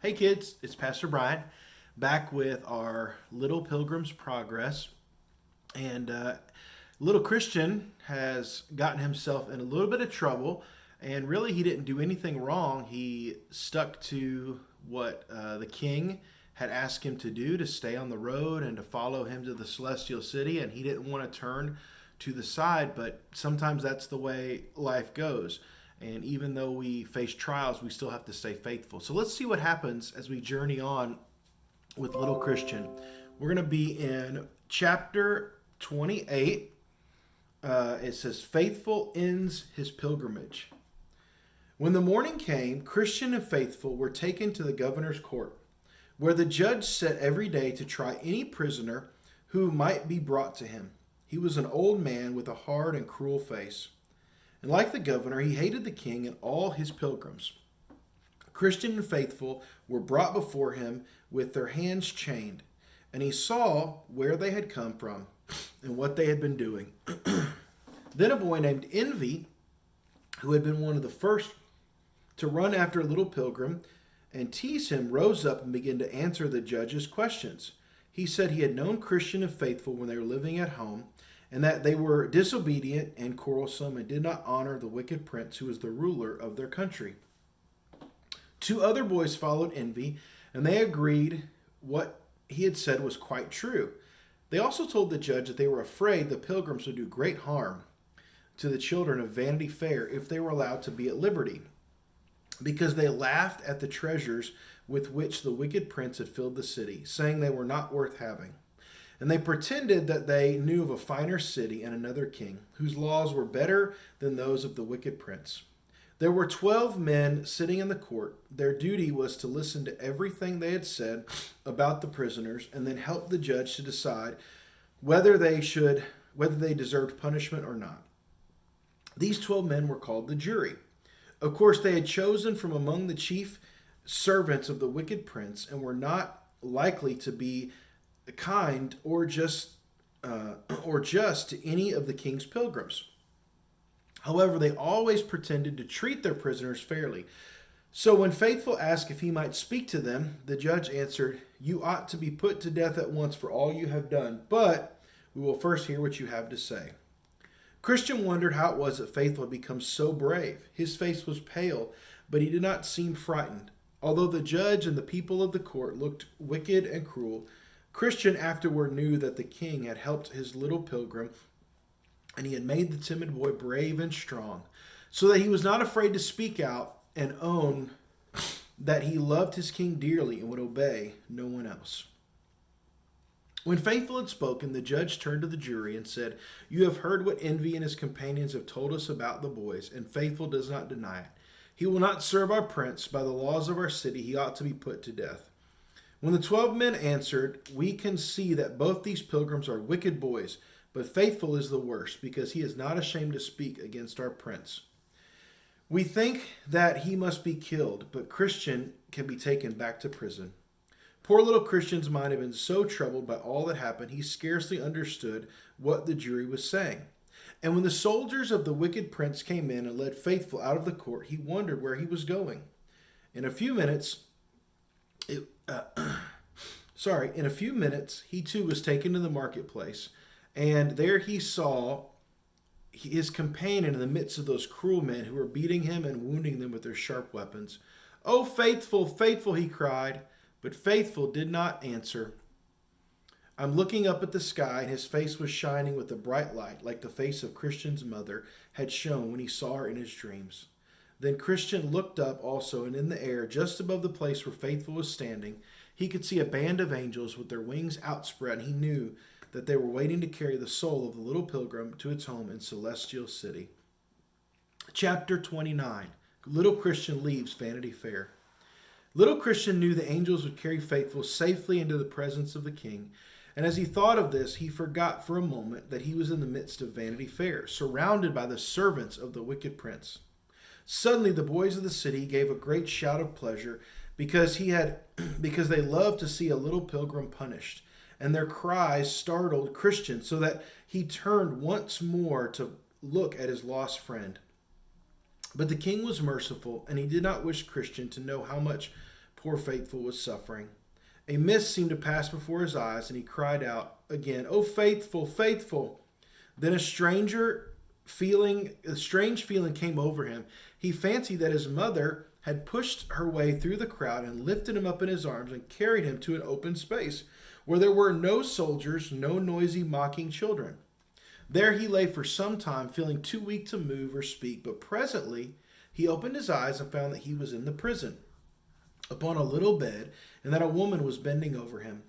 Hey kids, it's Pastor Brian back with our Little Pilgrims Progress. And little Christian has gotten himself in a little bit of trouble, and really he didn't do anything wrong. He stuck to what the king had asked him to do, to stay on the road and to follow him to the celestial city, and he didn't want to turn to the side, but sometimes that's the way life goes. And even though we face trials, we still have to stay faithful. So let's see what happens as we journey on with little Christian. We're going to be in chapter 28. It says, Faithful ends his pilgrimage. When the morning came, Christian and Faithful were taken to the governor's court, where the judge sat every day to try any prisoner who might be brought to him. He was an old man with a hard and cruel face. And like the governor, he hated the king and all his pilgrims. Christian and Faithful were brought before him with their hands chained, and he saw where they had come from and what they had been doing. Then a boy named Envy, who had been one of the first to run after a little pilgrim and tease him, rose up and began to answer the judge's questions. He said he had known Christian and Faithful when they were living at home, and that they were disobedient and quarrelsome and did not honor the wicked prince who was the ruler of their country. Two other boys followed Envy, and they agreed what he had said was quite true. They also told the judge that they were afraid the pilgrims would do great harm to the children of Vanity Fair if they were allowed to be at liberty, because they laughed at the treasures with which the wicked prince had filled the city, saying they were not worth having. And they pretended that they knew of a finer city and another king, whose laws were better than those of the wicked prince. There were 12 men sitting in the court. Their duty was to listen to everything they had said about the prisoners, and then help the judge to decide whether they deserved punishment or not. These 12 men were called the jury. Of course, they had chosen from among the chief servants of the wicked prince, and were not likely to be kind or just to any of the king's pilgrims. However, they always pretended to treat their prisoners fairly. So when Faithful asked if he might speak to them, the judge answered, "You ought to be put to death at once for all you have done, but we will first hear what you have to say." Christian wondered how it was that Faithful had become so brave. His face was pale, but he did not seem frightened. Although the judge and the people of the court looked wicked and cruel, Christian afterward knew that the king had helped his little pilgrim, and he had made the timid boy brave and strong, so that he was not afraid to speak out and own that he loved his king dearly and would obey no one else. When Faithful had spoken, the judge turned to the jury and said, "You have heard what Envy and his companions have told us about the boys, and Faithful does not deny it. He will not serve our prince. By the laws of our city, he ought to be put to death." When the 12 men answered, "We can see that both these pilgrims are wicked boys, but Faithful is the worst, because he is not ashamed to speak against our prince. We think that he must be killed, but Christian can be taken back to prison." Poor little Christian's mind had been so troubled by all that happened, he scarcely understood what the jury was saying. And when the soldiers of the wicked prince came in and led Faithful out of the court, he wondered where he was going. In a few minutes, he too was taken to the marketplace, and there he saw his companion in the midst of those cruel men who were beating him and wounding them with their sharp weapons. "Oh, Faithful, Faithful," he cried, but Faithful did not answer. I'm looking up at the sky, and his face was shining with a bright light, like the face of Christian's mother had shone when he saw her in his dreams. Then Christian looked up also, and in the air, just above the place where Faithful was standing, he could see a band of angels with their wings outspread, and he knew that they were waiting to carry the soul of the little pilgrim to its home in Celestial City. Chapter 29. Little Christian leaves Vanity Fair. Little Christian knew the angels would carry Faithful safely into the presence of the king, and as he thought of this, he forgot for a moment that he was in the midst of Vanity Fair, surrounded by the servants of the wicked prince. Suddenly the boys of the city gave a great shout of pleasure because they loved to see a little pilgrim punished, and their cries startled Christian so that he turned once more to look at his lost friend. But the king was merciful, and he did not wish Christian to know how much poor Faithful was suffering. A mist seemed to pass before his eyes, and he cried out again, "Oh, Faithful, Faithful!" Then a strange feeling came over him. He fancied that his mother had pushed her way through the crowd and lifted him up in his arms and carried him to an open space where there were no soldiers, no noisy, mocking children. There he lay for some time, feeling too weak to move or speak, but presently he opened his eyes and found that he was in the prison, upon a little bed, and that a woman was bending over him.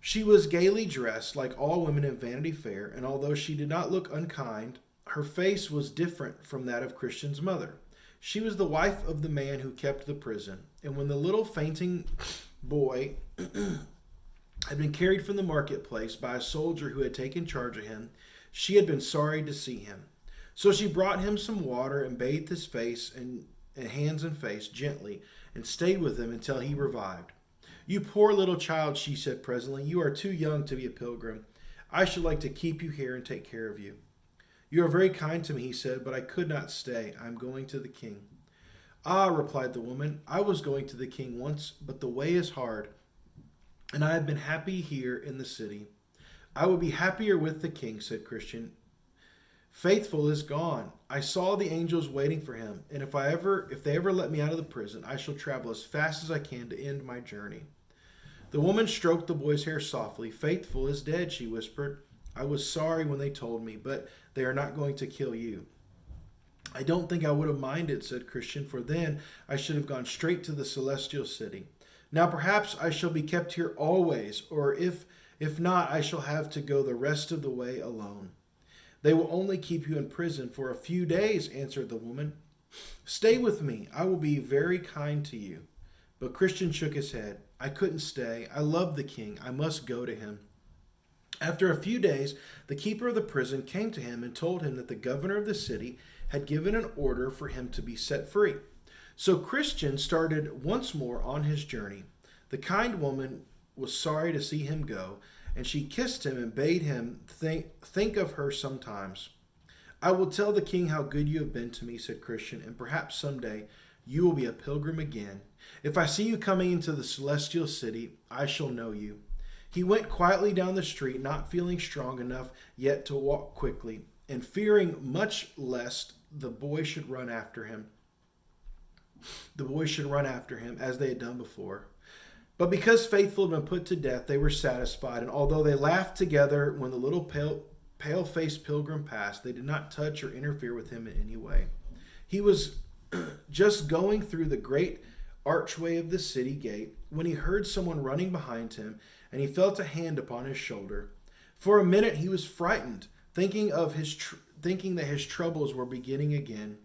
She was gaily dressed, like all women in Vanity Fair, and although she did not look unkind, her face was different from that of Christian's mother. She was the wife of the man who kept the prison, and when the little fainting boy had been carried from the marketplace by a soldier who had taken charge of him, she had been sorry to see him. So she brought him some water and bathed his face and hands and face gently, and stayed with him until he revived. "You poor little child," she said presently, "you are too young to be a pilgrim. I should like to keep you here and take care of you." "You are very kind to me," he said, "but I could not stay. I am going to the king." "Ah," replied the woman, "I was going to the king once, but the way is hard, and I have been happy here in the city." "I would be happier with the king," said Christian. "Faithful is gone. I saw the angels waiting for him, and if they ever let me out of the prison, I shall travel as fast as I can to end my journey." The woman stroked the boy's hair softly. "Faithful is dead," she whispered. "I was sorry when they told me, but they are not going to kill you." "I don't think I would have minded," said Christian, "for then I should have gone straight to the celestial city. Now perhaps I shall be kept here always, or if not, I shall have to go the rest of the way alone." "They will only keep you in prison for a few days," answered the woman. "Stay with me. I will be very kind to you." But Christian shook his head. "I couldn't stay. I love the king. I must go to him." After a few days, the keeper of the prison came to him and told him that the governor of the city had given an order for him to be set free. So Christian started once more on his journey. The kind woman was sorry to see him go, and she kissed him and bade him think of her sometimes. "I will tell the king how good you have been to me," said Christian, "and perhaps someday you will be a pilgrim again. If I see you coming into the celestial city, I shall know you." He went quietly down the street, not feeling strong enough yet to walk quickly, and fearing much lest the boy should run after him. As they had done before. But because Faithful had been put to death, they were satisfied, and although they laughed together when the little pale-faced pilgrim passed, they did not touch or interfere with him in any way. He was just going through the great archway of the city gate when he heard someone running behind him, and he felt a hand upon his shoulder. For a minute he was frightened, thinking that his troubles were beginning again.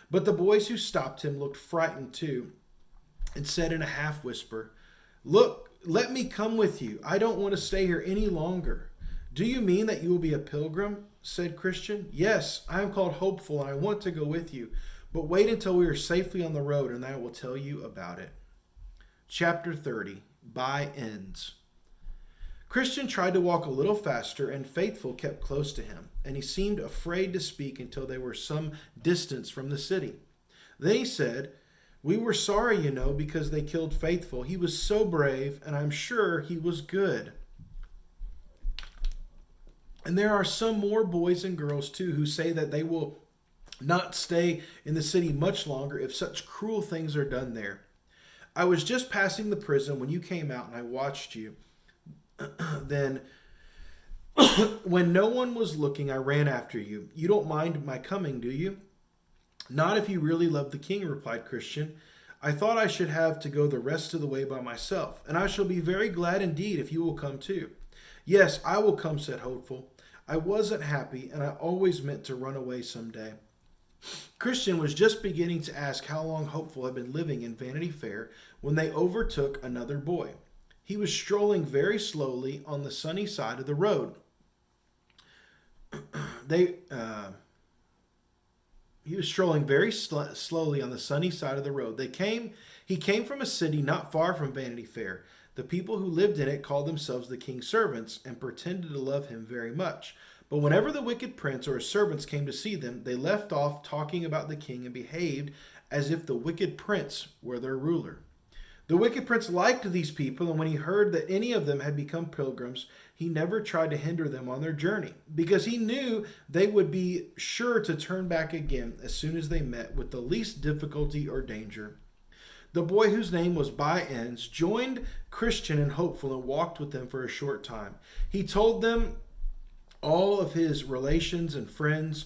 But the boys who stopped him looked frightened too, and said in a half whisper, "Look, let me come with you. I don't want to stay here any longer." "Do you mean that you will be a pilgrim?" said Christian. "Yes, I am called Hopeful, and I want to go with you. But wait until we are safely on the road, and I will tell you about it." Chapter 30. By Ends. Christian tried to walk a little faster, and Faithful kept close to him, and he seemed afraid to speak until they were some distance from the city. Then he said, "We were sorry, because they killed Faithful. He was so brave, and I'm sure he was good. And there are some more boys and girls, too, who say that they will not stay in the city much longer if such cruel things are done there. I was just passing the prison when you came out, and I watched you. Then, when no one was looking, I ran after you. You don't mind my coming, do you?" "Not if you really love the king," replied Christian. "I thought I should have to go the rest of the way by myself, and I shall be very glad indeed if you will come too." "Yes, I will come," said Hopeful. "I wasn't happy, and I always meant to run away someday." Christian was just beginning to ask how long Hopeful had been living in Vanity Fair when they overtook another boy. He was strolling very slowly on the sunny side of the road. Slowly on the sunny side of the road. He came from a city not far from Vanity Fair. The people who lived in it called themselves the king's servants and pretended to love him very much. But whenever the wicked prince or his servants came to see them, they left off talking about the king and behaved as if the wicked prince were their ruler. The wicked prince liked these people, and when he heard that any of them had become pilgrims, he never tried to hinder them on their journey, because he knew they would be sure to turn back again as soon as they met with the least difficulty or danger. The boy, whose name was By Ends, joined Christian and Hopeful and walked with them for a short time. He told them all of his relations and friends,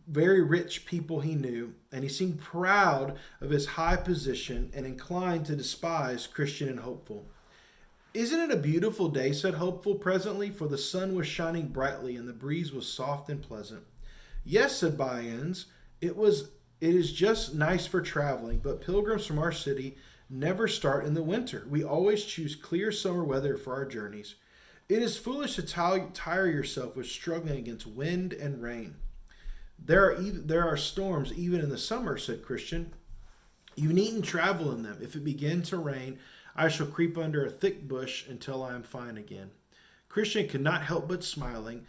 very rich people he knew, and he seemed proud of his high position and inclined to despise Christian and Hopeful. "Isn't it a beautiful day?" said Hopeful presently, for the sun was shining brightly and the breeze was soft and pleasant. "Yes," said By Ends, it is just nice for traveling, but pilgrims from our city never start in the winter. We always choose clear summer weather for our journeys. It is foolish to tire yourself with struggling against wind and rain." There are storms even in the summer," said Christian. "You needn't travel in them. If it begin to rain, I shall creep under a thick bush until I am fine again." Christian could not help smiling,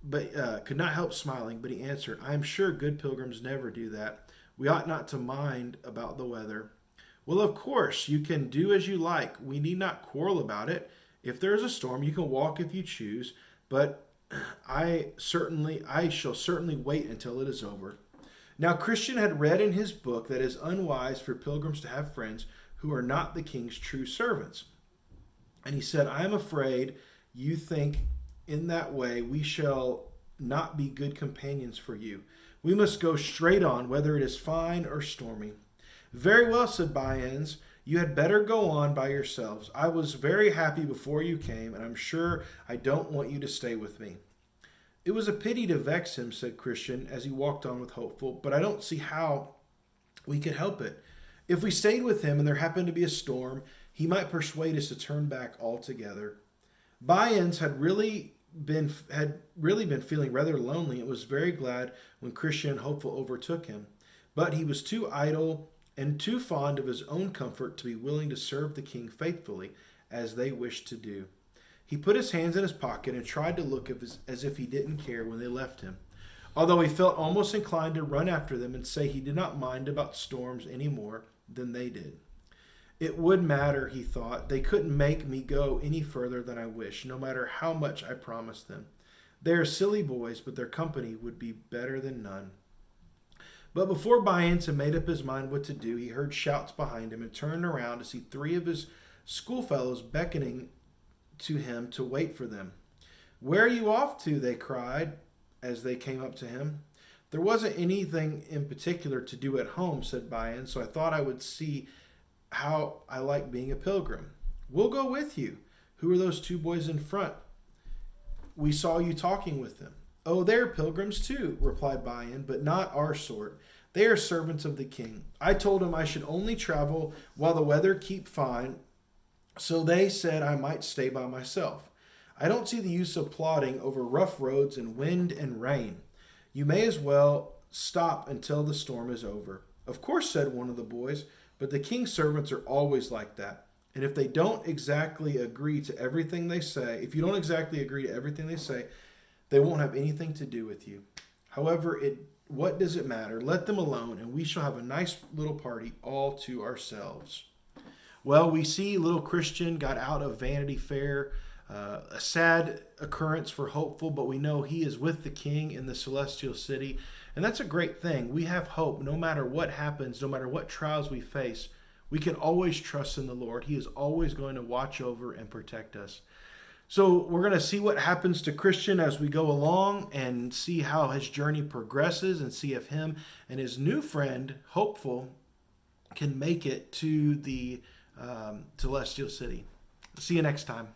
but he answered, "I am sure good pilgrims never do that. We ought not to mind about the weather." "Well, of course, you can do as you like. We need not quarrel about it. If there is a storm, you can walk if you choose, but I shall certainly wait until it is over." Now Christian had read in his book that it is unwise for pilgrims to have friends who are not the king's true servants. And he said, "I am afraid you think in that way we shall not be good companions for you. We must go straight on, whether it is fine or stormy." "Very well," said By Ends. "You had better go on by yourselves. I was very happy before you came, and I'm sure I don't want you to stay with me." "It was a pity to vex him," said Christian as he walked on with Hopeful, "but I don't see how we could help it. If we stayed with him and there happened to be a storm, he might persuade us to turn back altogether." By Ends had really been feeling rather lonely and was very glad when Christian and Hopeful overtook him, but he was too idle and too fond of his own comfort to be willing to serve the king faithfully as they wished to do. He put his hands in his pocket and tried to look as if he didn't care when they left him, although he felt almost inclined to run after them and say he did not mind about storms any more than they did. It would matter, he thought. They couldn't make me go any further than I wish, no matter how much I promised them. They are silly boys, but their company would be better than none. But before By Ends had made up his mind what to do, he heard shouts behind him and turned around to see three of his schoolfellows beckoning to him to wait for them. "Where are you off to?" they cried as they came up to him. "There wasn't anything in particular to do at home," said By Ends, "so I thought I would see how I like being a pilgrim." "We'll go with you." "Who are those two boys in front? We saw you talking with them." "Oh, they're pilgrims too," replied By Ends, "but not our sort. They are servants of the king. I told them I should only travel while the weather kept fine, so they said I might stay by myself. I don't see the use of plodding over rough roads in wind and rain. You may as well stop until the storm is over." "Of course," said one of the boys, "but the king's servants are always like that. And if you don't exactly agree to everything they say, they won't have anything to do with you. However, what does it matter? Let them alone, and we shall have a nice little party all to ourselves." Well, we see little Christian got out of Vanity Fair, a sad occurrence for Hopeful, but we know he is with the king in the celestial city, and that's a great thing. We have hope no matter what happens, no matter what trials we face. We can always trust in the Lord. He is always going to watch over and protect us. So we're going to see what happens to Christian as we go along and see how his journey progresses and see if him and his new friend, Hopeful, can make it to the celestial city. See you next time.